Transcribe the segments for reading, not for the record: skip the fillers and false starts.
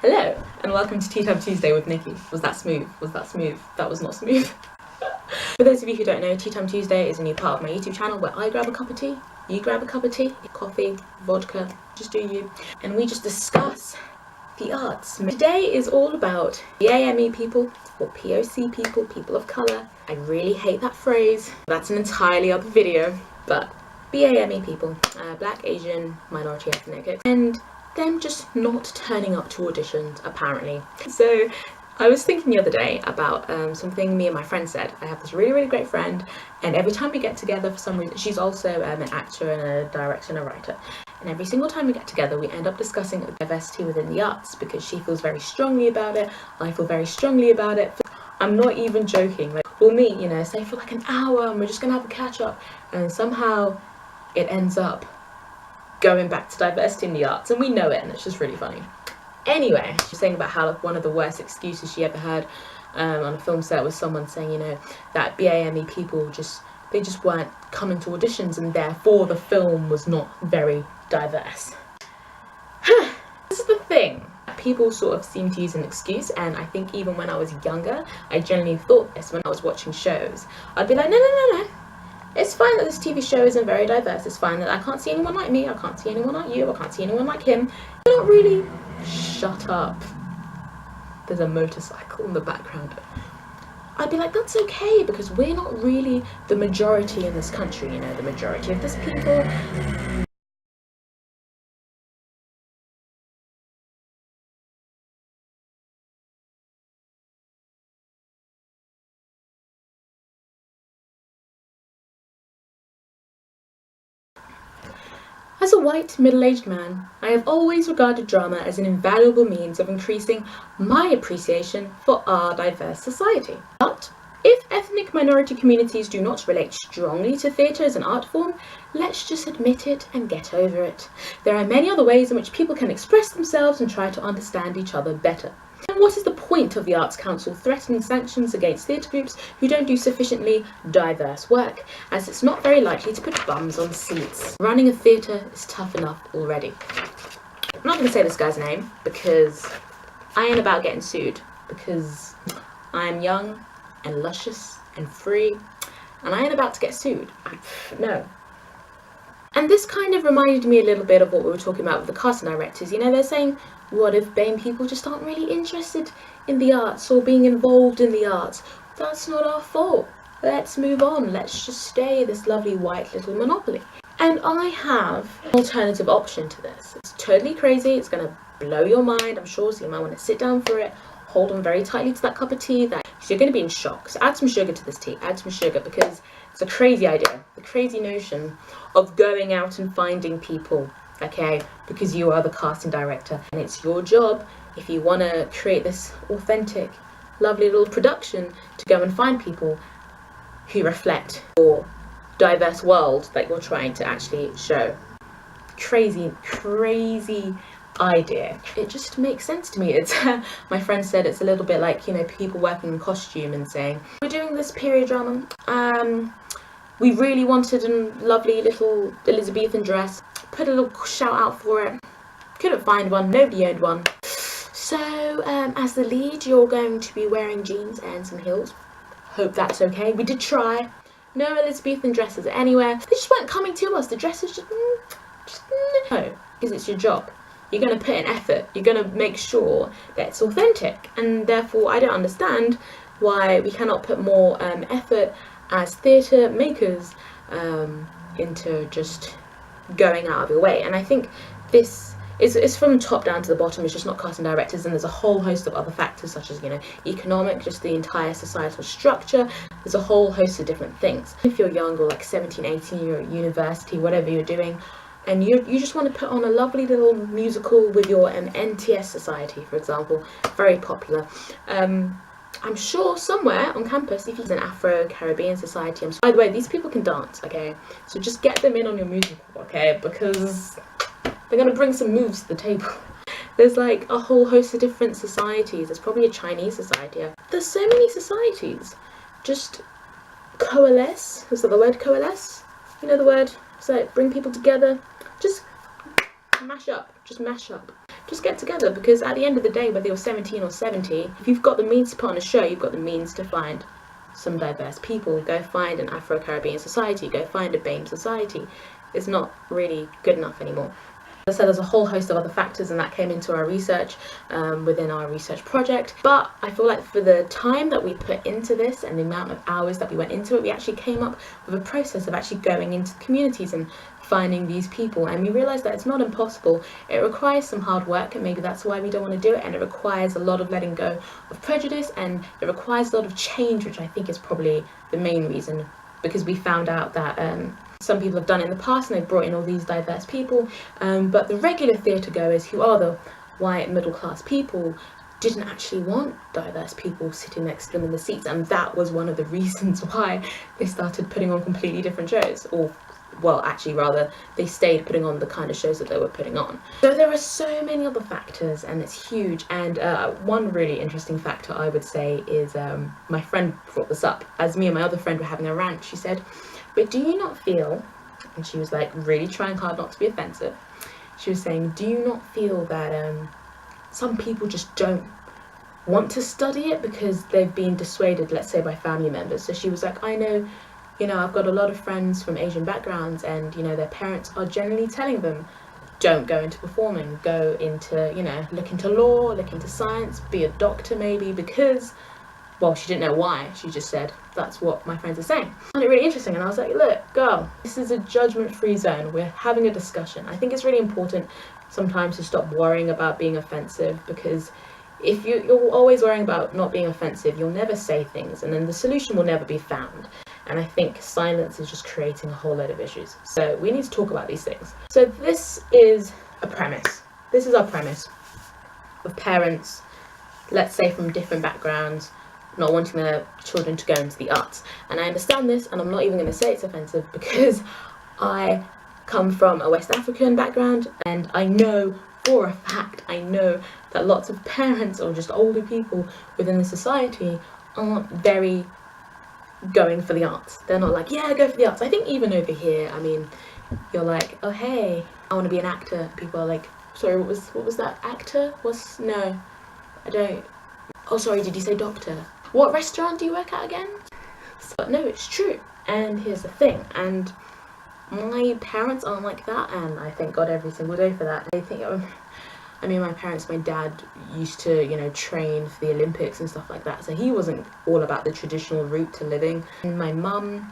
Hello, and welcome to Tea Time Tuesday with Nikki. Was that smooth? Was that smooth? That was not smooth. For those of you who don't know, Tea Time Tuesday is a new part of my YouTube channel where I grab a cup of tea, you grab a cup of tea, coffee, vodka, just do you, and we just discuss the arts. Today is all about BAME people, or POC people, people of colour. I really hate that phrase. That's an entirely other video, but BAME people, Black, Asian, minority ethnic, and them just not turning up to auditions, apparently. So I was thinking the other day about something me and my friend said. I have this really great friend, and every time we get together, for some reason, she's also an actor and a director and a writer, and every single time we get together we end up discussing diversity within the arts because she feels very strongly about it, I feel very strongly about it. I'm not even joking. Like, we'll meet, say for like an hour and we're just gonna have a catch up, and somehow it ends up going back to diversity in the arts, and we know it, and it's just really funny. Anyway, she's saying about how one of the worst excuses she ever heard on a film set was someone saying, that BAME people just weren't coming to auditions, and therefore the film was not very diverse. This is the thing. People sort of seem to use an excuse, and I think even when I was younger, I generally thought this when I was watching shows. I'd be like, no. It's fine that this TV show isn't very diverse. It's fine that I can't see anyone like me. I can't see anyone like you. I can't see anyone like him. You're not really. Shut up. There's a motorcycle in the background. I'd be like, that's okay, because we're not really the majority in this country, the majority of this people. As a white, middle-aged man, I have always regarded drama as an invaluable means of increasing my appreciation for our diverse society. But if ethnic minority communities do not relate strongly to theatre as an art form, let's just admit it and get over it. There are many other ways in which people can express themselves and try to understand each other better. And what is the point of the Arts Council threatening sanctions against theatre groups who don't do sufficiently diverse work, as it's not very likely to put bums on seats? Running a theatre is tough enough already. I'm not going to say this guy's name because I ain't about getting sued, because I'm young and luscious and free, and I ain't about to get sued. No. And this kind of reminded me a little bit of what we were talking about with the casting directors. They're saying, what if BAME people just aren't really interested in the arts or being involved in the arts? That's not our fault. Let's move on. Let's just stay this lovely white little monopoly. And I have an alternative option to this. It's totally crazy. It's going to blow your mind, I'm sure, so you might want to sit down for it. Hold on very tightly to that cup of tea. So you're going to be in shock. So add some sugar to this tea. Add some sugar, because it's a crazy idea. The crazy notion of going out and finding people, okay, because you are the casting director, and it's your job, if you want to create this authentic, lovely little production, to go and find people who reflect your diverse world that you're trying to actually show. Crazy idea. It just makes sense to me. It's my friend said it's a little bit like, people working in costume and saying, we're doing this period drama, we really wanted a lovely little Elizabethan dress, put a little shout out for it, couldn't find one, nobody owned one, so as the lead you're going to be wearing jeans and some heels. Hope that's okay. We did try. No Elizabethan dresses anywhere. They just weren't coming to us. The dresses just no, because it's your job. You're going to put in effort. You're going to make sure that it's authentic, and therefore I don't understand why we cannot put more effort as theatre makers into just going out of your way. And I think this is from top down to the bottom. It's just not casting directors, and there's a whole host of other factors such as economic, just the entire societal structure. There's a whole host of different things. If you're young, or like 17, 18, you're at university, whatever you're doing, and you just want to put on a lovely little musical with your NTS society, for example, very popular. I'm sure somewhere on campus, if you're an Afro-Caribbean society, by the way, these people can dance, okay? So just get them in on your musical, okay? Because they're going to bring some moves to the table. There's like a whole host of different societies. There's probably a Chinese society. There's so many societies. Just coalesce. Is that the word, coalesce? The word? So bring people together. Just mash up. just get together, because at the end of the day, whether you're 17 or 70, if you've got the means to put on a show, you've got the means to find some diverse people. Go find an Afro-Caribbean society, go find a BAME society. It's not really good enough anymore. As I said, there's a whole host of other factors, and that came into our research within our research project. But I feel like for the time that we put into this and the amount of hours that we went into it, we actually came up with a process of actually going into the communities and finding these people, and we realized that it's not impossible. It requires some hard work, and maybe that's why we don't want to do it, and it requires a lot of letting go of prejudice, and it requires a lot of change, which I think is probably the main reason, because we found out that some people have done it in the past and they've brought in all these diverse people, but the regular theatre goers, who are the white middle class people, didn't actually want diverse people sitting next to them in the seats, and that was one of the reasons why they started putting on completely different shows, or well, actually rather, they stayed putting on the kind of shows that they were putting on. So there are so many other factors, and it's huge. And one really interesting factor I would say is, my friend brought this up as me and my other friend were having a rant. She said, but do you not feel, and she was like really trying hard not to be offensive, she was saying, do you not feel that some people just don't want to study it because they've been dissuaded, let's say, by family members? So she was like, I know, I've got a lot of friends from Asian backgrounds, and their parents are generally telling them, don't go into performing, go into, look into law, look into science, be a doctor maybe, because, well, she didn't know why, she just said, that's what my friends are saying. I found it really interesting, and I was like, look, girl, this is a judgment-free zone, we're having a discussion. I think it's really important sometimes to stop worrying about being offensive, because if you're always worrying about not being offensive, you'll never say things, and then the solution will never be found. And I think silence is just creating a whole load of issues. So we need to talk about these things. So this is a premise. This is our premise of parents, let's say from different backgrounds, not wanting their children to go into the arts. And I understand this, and I'm not even going to say it's offensive, because I come from a West African background, and I know for a fact, that lots of parents or just older people within the society aren't very going for the arts. They're not like, yeah, go for the arts. I think even over here, I mean, you're like, oh hey, I want to be an actor. People are like, sorry, what was that? Actor? No, I don't. Oh, sorry, did you say doctor? What restaurant do you work at again? So, no, it's true. And here's the thing, and my parents aren't like that, and I thank God every single day for that. I think, my dad used to, train for the Olympics and stuff like that, so he wasn't all about the traditional route to living. And my mum,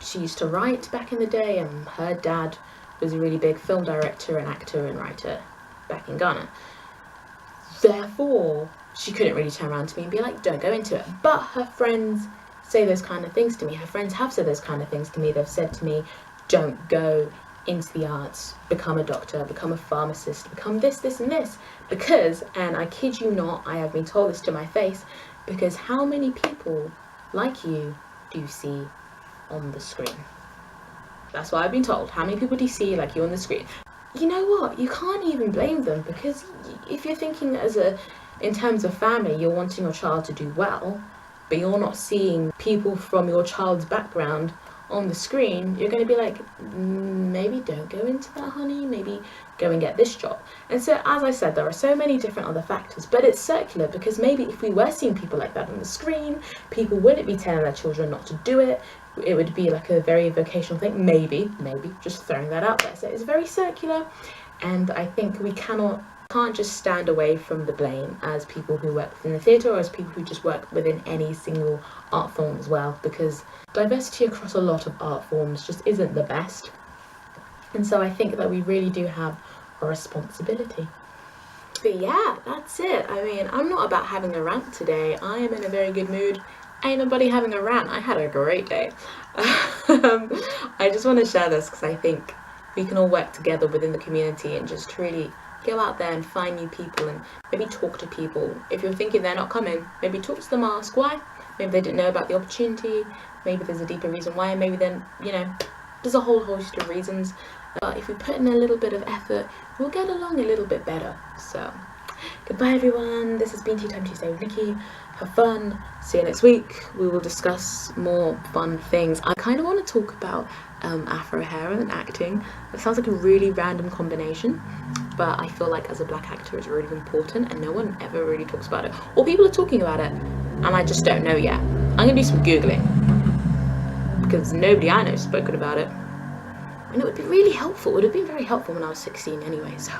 she used to write back in the day, and her dad was a really big film director and actor and writer back in Ghana. Therefore, she couldn't really turn around to me and be like, don't go into it. But her friends say those kind of things to me. Her friends have said those kind of things to me. They've said to me, don't go into the arts, become a doctor, become a pharmacist, become this, this and this. Because, and I kid you not, I have been told this to my face, because how many people like you do you see on the screen? That's what I've been told. How many people do you see like you on the screen? You know what? You can't even blame them, because if you're thinking in terms of family, you're wanting your child to do well, but you're not seeing people from your child's background on the screen, you're going to be like, maybe don't go into that, honey, maybe go and get this job. And so, as I said, there are so many different other factors, but it's circular, because maybe if we were seeing people like that on the screen, people wouldn't be telling their children not to do it. It would be like a very vocational thing, maybe, just throwing that out there. So it's very circular, and I think we can't just stand away from the blame as people who work within the theatre, or as people who just work within any single art form as well, because diversity across a lot of art forms just isn't the best. And so I think that we really do have a responsibility. But yeah, that's it. I mean, I'm not about having a rant today. I am in a very good mood. Ain't nobody having a rant. I had a great day. I just want to share this because I think we can all work together within the community and just really go out there and find new people and maybe talk to people. If you're thinking they're not coming, maybe talk to them, ask why. Maybe they didn't know about the opportunity. Maybe there's a deeper reason why. Maybe then, there's a whole host of reasons. But if we put in a little bit of effort, we'll get along a little bit better. So Goodbye everyone, this has been Tea Time Tuesday with Nikki. Have fun, see you next week. We will discuss more fun things. I kind of want to talk about afro hair and acting. It sounds like a really random combination, but I feel like as a black actor it's really important and no one ever really talks about it. Or people are talking about it and I just don't know yet. I'm going to do some Googling because nobody I know has spoken about it. And it would be really helpful. It would have been very helpful when I was 16 anyway, so